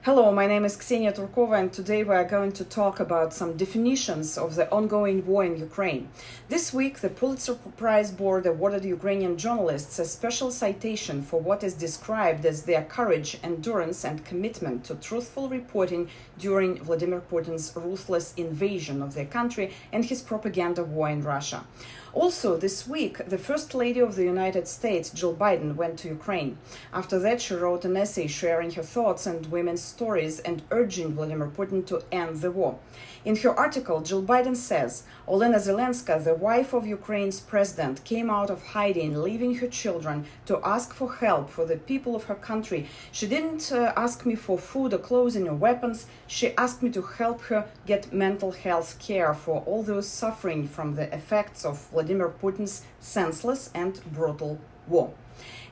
Hello, my name is Ksenia Turkova, and today we are going to talk about some definitions of the ongoing war in Ukraine. This week, the Pulitzer Prize Board awarded Ukrainian journalists a special citation for what is described as their courage, endurance, and commitment to truthful reporting during Vladimir Putin's ruthless invasion of their country and his propaganda war in Russia. Also, this week, the First Lady of the United States, Jill Biden, went to Ukraine. After that, she wrote an essay sharing her thoughts and women's stories and urging Vladimir Putin to end the war. In her article, Jill Biden says, Olena Zelenska, the wife of Ukraine's president, came out of hiding, leaving her children to ask for help for the people of her country. She didn't ask me for food or clothing or weapons. She asked me to help her get mental health care for all those suffering from the effects of Vladimir Putin's senseless and brutal war.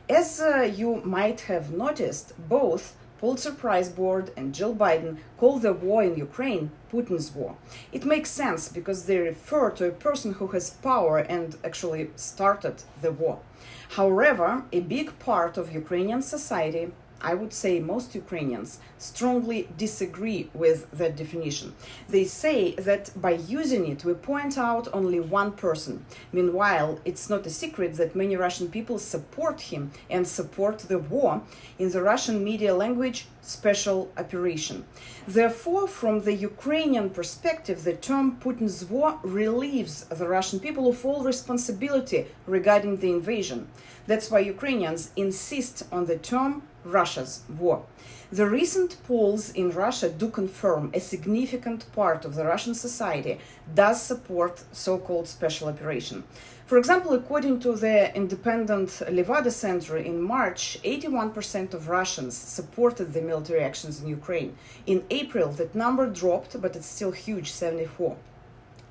As you might have noticed, both Pulitzer Prize Board and Jill Biden call the war in Ukraine Putin's war. It makes sense because they refer to a person who has power and actually started the war. However, a big part of Ukrainian society, I would say most Ukrainians, strongly disagree with that definition. They say that by using it, we point out only one person. Meanwhile, it's not a secret that many Russian people support him and support the war, in the Russian media language, special operation. Therefore, from the Ukrainian perspective, the term Putin's war relieves the Russian people of all responsibility regarding the invasion. That's why Ukrainians insist on the term Russia's war. The recent polls in Russia do confirm a significant part of the Russian society does support so-called special operation. For example, according to the independent Levada Center in March, 81% of Russians supported the military actions in Ukraine. In April, that number dropped, but it's still huge, 74%.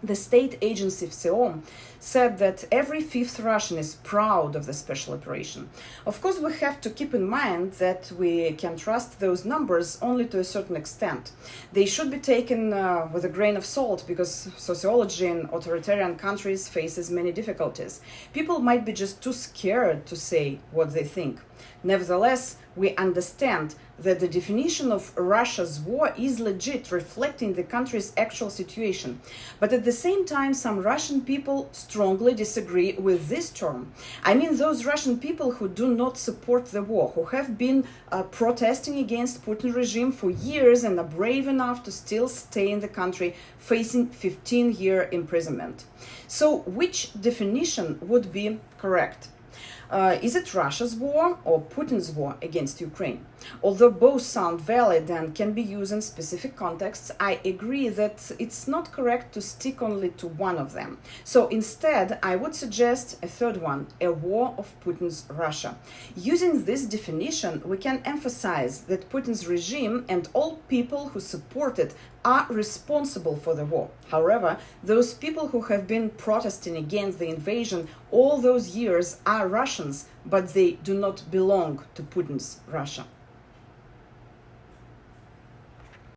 The state agency FSEOM said that every fifth Russian is proud of the special operation. Of course, we have to keep in mind that we can trust those numbers only to a certain extent. They should be taken with a grain of salt because sociology in authoritarian countries faces many difficulties. People might be just too scared to say what they think. Nevertheless, we understand that the definition of Russia's war is legit, reflecting the country's actual situation. But at the same time, some Russian people strongly disagree with this term. I mean those Russian people who do not support the war, who have been protesting against Putin regime for years and are brave enough to still stay in the country, facing 15-year imprisonment. So which definition would be correct? Is it Russia's war or Putin's war against Ukraine? Although both sound valid and can be used in specific contexts, I agree that it's not correct to stick only to one of them. So instead, I would suggest a third one, a war of Putin's Russia. Using this definition, we can emphasize that Putin's regime and all people who support it are responsible for the war. However, those people who have been protesting against the invasion all those years are Russians, but they do not belong to Putin's Russia.